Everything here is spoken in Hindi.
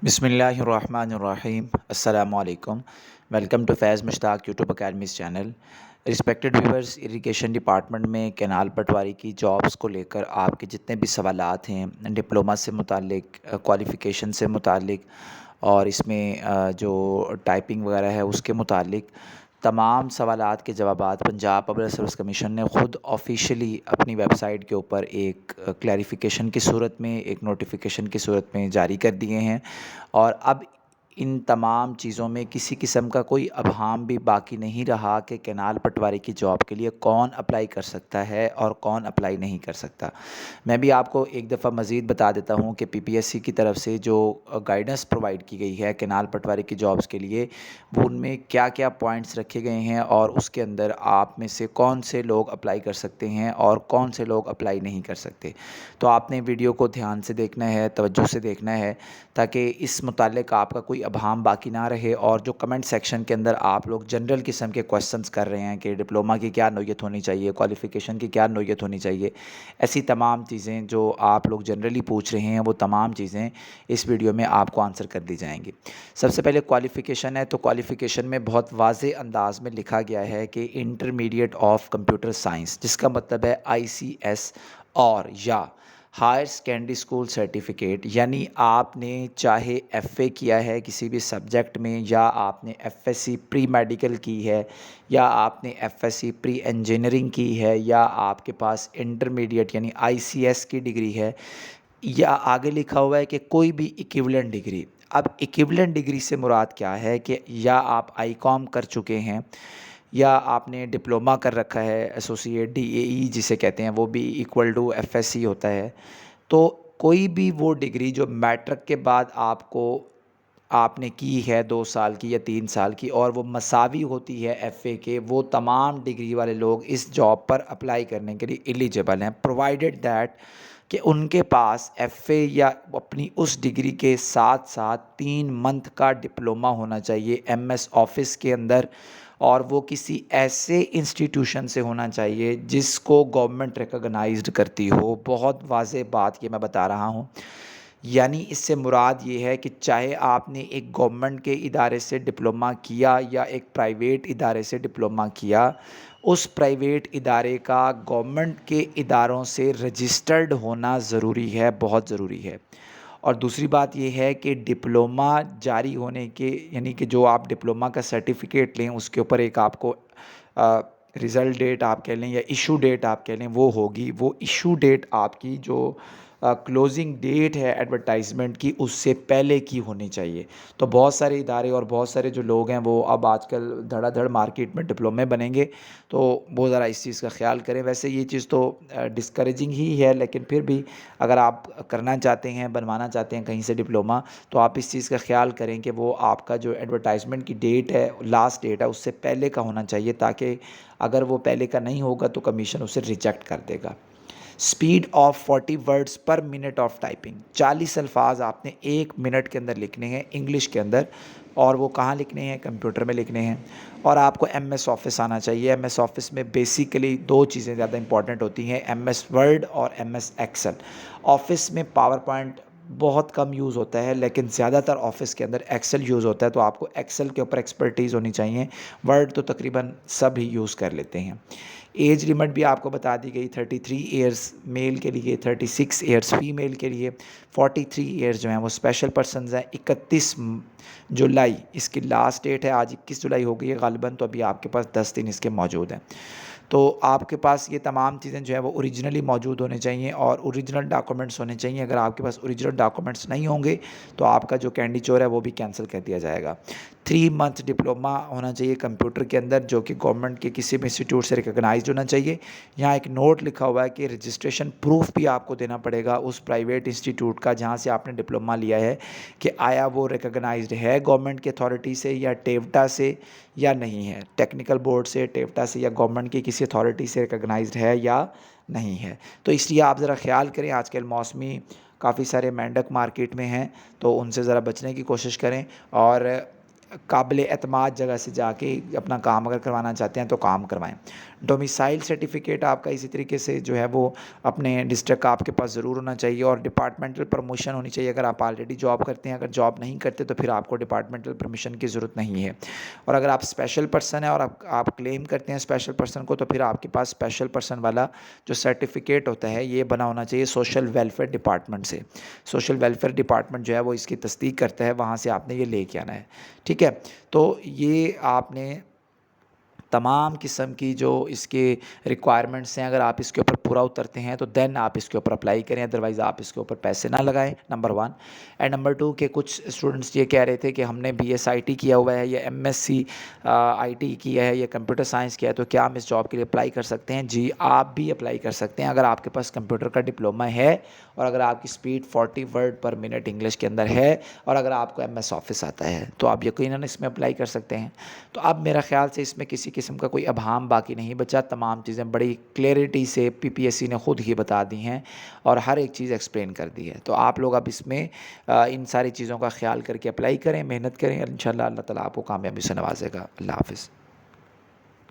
बिस्मिल्लाहिर्रहमानिर्रहीम अस्सलामुअलैकुम। Welcome to Faiz Mushtaq YouTube academy's channel. Respected viewers, irrigation department में कैनाल पटवारी की जॉब्स को लेकर आपके जितने भी सवालात हैं डिप्लोमा से मुतालिक, क्वालिफ़िकेशन से मुतालिक और इसमें जो टाइपिंग वगैरह है उसके मुतालिक तमाम सवालात के जवाबात पंजाब पब्लिक सर्विस कमीशन ने ख़ुद ऑफ़िशियली अपनी वेबसाइट के ऊपर एक क्लैरिफ़िकेशन की सूरत में, एक नोटिफ़िकेशन की सूरत में जारी कर दिए हैं। और अब इन तमाम चीज़ों में किसी किस्म का कोई अबहाम भी बाकी नहीं रहा कि कैनाल पटवारी की जॉब के लिए कौन अप्लाई कर सकता है और कौन अप्लाई नहीं कर सकता। मैं भी आपको एक दफ़ा मज़ीद बता देता हूँ कि पीपीएससी की तरफ से जो गाइडेंस प्रोवाइड की गई है कैनाल पटवारी की जॉब्स के लिए, वो उनमें क्या-क्या पॉइंट्स रखे गए हैं और उसके अंदर आप में से कौन से लोग अप्लाई कर सकते हैं और कौन से लोग अप्लाई नहीं कर सकते। तो आपने वीडियो को ध्यान से देखना है, तवज्जो से देखना है, ताकि इस मुतालिक आपका कोई अबहाम बाकी ना रहे। और जो कमेंट सेक्शन के अंदर आप लोग जनरल किस्म के क्वेश्चंस कर रहे हैं कि डिप्लोमा की क्या नौयत होनी चाहिए, क्वालिफ़िकेशन की क्या नौयत होनी चाहिए, ऐसी तमाम चीज़ें जो आप लोग जनरली पूछ रहे हैं वो तमाम चीज़ें इस वीडियो में आपको आंसर कर दी जाएंगी। सबसे पहले क्वालिफ़िकेशन है, तो क्वालिफ़िकेशन में बहुत वाज़ेह अंदाज़ में लिखा गया है कि इंटरमीडिएट ऑफ कंप्यूटर साइंस, जिसका मतलब है आईसीएस और या हायर सेकेंडरी स्कूल सर्टिफिकेट। यानी आपने चाहे एफ़ए किया है किसी भी सब्जेक्ट में, या आपने एफएससी प्री मेडिकल की है, या आपने एफएससी प्री इंजीनियरिंग की है, या आपके पास इंटरमीडिएट यानी आईसीएस की डिग्री है, या आगे लिखा हुआ है कि कोई भी इक्विवेलेंट डिग्री। अब इक्विवेलेंट डिग्री से मुराद क्या है कि या आप आईकॉम कर चुके हैं, या आपने डिप्लोमा कर रखा है, एसोसिएट डीएई जिसे कहते हैं, वो भी इक्वल टू एफएससी होता है। तो कोई भी वो डिग्री जो मैट्रिक के बाद आपने की है 2 साल की या 3 साल की, और वो मसावी होती है एफ़ए के, वो तमाम डिग्री वाले लोग इस जॉब पर अप्लाई करने के लिए एलिजिबल हैं, प्रोवाइडेड दैट कि उनके पास एफ़ए या अपनी उस डिग्री के साथ साथ 3 मंथ का डिप्लोमा होना चाहिए एमएस ऑफ़िस के अंदर, और वो किसी ऐसे इंस्टीट्यूशन से होना चाहिए जिसको गवर्नमेंट रिकॉग्नाइज्ड करती हो। बहुत वाज़ेह बात ये मैं बता रहा हूँ। यानी इससे मुराद ये है कि चाहे आपने एक गवर्नमेंट के इदारे से डिप्लोमा किया या एक प्राइवेट इदारे से डिप्लोमा किया, उस प्राइवेट इदारे का गवर्नमेंट के इदारों से रजिस्टर्ड होना ज़रूरी है, बहुत ज़रूरी है। और दूसरी बात ये है कि डिप्लोमा जारी होने के, यानी कि जो आप डिप्लोमा का सर्टिफिकेट लें उसके ऊपर एक आपको रिज़ल्ट डेट आप कह लें या इशू डेट आप कह लें, वो होगी। वो इशू डेट आपकी जो क्लोजिंग डेट है एडवर्टाइजमेंट की, उससे पहले की होनी चाहिए। तो बहुत सारे इदारे और बहुत सारे जो लोग हैं वो अब आजकल धड़ाधड़ मार्केट में डिप्लोमे बनेंगे, तो वो ज़रा इस चीज़ का ख्याल करें। वैसे ये चीज़ तो डिस्करेजिंग ही है, लेकिन फिर भी अगर आप करना चाहते हैं, बनवाना चाहते हैं कहीं से डिप्लोमा, तो आप इस चीज़ का ख्याल करें कि वो आपका जो एडवर्टाइजमेंट की डेट है, लास्ट डेट है, उससे पहले का होना चाहिए, ताकि अगर वो पहले का नहीं होगा तो कमीशन उसे रिजेक्ट कर देगा। स्पीड ऑफ 40 वर्ड्स पर मिनट ऑफ टाइपिंग, 40 अल्फाज आपने 1 मिनट के अंदर लिखने हैं इंग्लिश के अंदर, और वो कहाँ लिखने हैं, कंप्यूटर में लिखने हैं। और आपको एमएस ऑफिस आना चाहिए। एमएस ऑफिस में बेसिकली 2 चीज़ें ज़्यादा इंपॉर्टेंट होती हैं, एमएस वर्ड और एमएस एक्सेल। ऑफिस में पावर पॉइंट बहुत कम यूज़ होता है, लेकिन ज़्यादातर ऑफिस के अंदर एक्सेल यूज़ होता है, तो आपको एक्सेल के ऊपर एक्सपर्टीज़ होनी चाहिए। वर्ड तो तकरीबन सब ही यूज़ कर लेते हैं। एज लिमिट भी आपको बता दी गई, 33 ईयर्स मेल के लिए, 36 ईयर्स फीमेल के लिए, 43 ईयर्स जो हैं वो स्पेशल पर्सनस हैं। 31 जुलाई इसकी लास्ट डेट है, आज 21 जुलाई हो गई है गालिबन, तो अभी आपके पास 10 दिन इसके मौजूद हैं। तो आपके पास ये तमाम चीज़ें जो है वो ओरिजिनली मौजूद होने चाहिए और ओरिजिनल डॉक्यूमेंट्स होने चाहिए। अगर आपके पास ओरिजिनल डॉक्यूमेंट्स नहीं होंगे तो आपका जो कैंडिडेट है वो भी कैंसिल कर दिया जाएगा। 3 मंथ डिप्लोमा होना चाहिए कंप्यूटर के अंदर, जो कि गवर्नमेंट के किसी भी इंस्टीट्यूट से रिकॉग्नाइज्ड होना चाहिए। यहाँ एक नोट लिखा हुआ है कि रजिस्ट्रेशन प्रूफ भी आपको देना पड़ेगा उस प्राइवेट इंस्टीट्यूट का जहाँ से आपने डिप्लोमा लिया है, कि आया वो रिकॉग्नाइज्ड है गवर्नमेंट की अथॉरिटी से या टेवटा से या नहीं है, टेक्निकल बोर्ड से, टेवटा से या गवर्नमेंट की किसी अथॉरिटी से रिकॉग्नाइज्ड है या नहीं है। तो इसलिए आप ज़रा ख्याल करें, आजकल मौसमी काफ़ी सारे मेंढक मार्केट में हैं, तो उनसे ज़रा बचने की कोशिश करें। और काबिल एतमाद जगह से जाके अपना काम अगर करवाना चाहते हैं तो काम करवाएं। डोमिसाइल सर्टिफिकेट आपका इसी तरीके से जो है वो अपने डिस्ट्रिक्ट का आपके पास ज़रूर होना चाहिए, और डिपार्टमेंटल परमिशन होनी चाहिए। अगर आप ऑलरेडी जॉब करते हैं, अगर जॉब नहीं करते तो फिर आपको डिपार्टमेंटल परमिशन की ज़रूरत नहीं है। और अगर आप स्पेशल पर्सन हैं और आप क्लेम करते हैं स्पेशल पर्सन को, तो फिर आपके पास स्पेशल पर्सन वाला जो सर्टिफिकेट होता है ये बना होना चाहिए सोशल वेलफेयर डिपार्टमेंट से। सोशल वेलफेयर डिपार्टमेंट जो है वो इसकी तस्दीक करता है, वहाँ से आपने ये लेके आना है। ठीक है, तो ये आपने तमाम किस्म की जो इसके रिक्वायरमेंट्स हैं, अगर आप इसके ऊपर पूरा उतरते हैं तो देन आप इसके ऊपर अप्लाई करें, अदरवाइज़ आप इसके ऊपर पैसे ना लगाएं, नंबर 1। एंड नंबर 2 के कुछ स्टूडेंट्स ये कह रहे थे कि हमने BSIT किया हुआ है या MSc IT किया है या कंप्यूटर साइंस किया है, तो क्या हम इस जॉब के लिए अप्लाई कर सकते हैं? जी, आप भी अप्लाई कर सकते हैं अगर आपके पास कंप्यूटर का डिप्लोमा है, और अगर आपकी स्पीड 40 वर्ड पर मिनट इंग्लिश के अंदर है, और अगर आपको MS ऑफिस आता है, तो आप यकीनन इसमें अप्लाई कर सकते हैं। तो अब मेरा ख़्याल से इसमें किसी किस्म का कोई अभाम बाकी नहीं बचा। तमाम चीज़ें बड़ी क्लैरिटी से PPSC ने ख़ुद ही बता दी हैं और हर एक चीज़ एक्सप्लेन कर दी है। तो आप लोग अब इसमें इन सारी चीज़ों का ख्याल करके अप्लाई करें, मेहनत करें, और इंशाल्लाह अल्लाह ताला आपको कामयाबी से नवाजेगा। अल्लाह हाफ़िज़।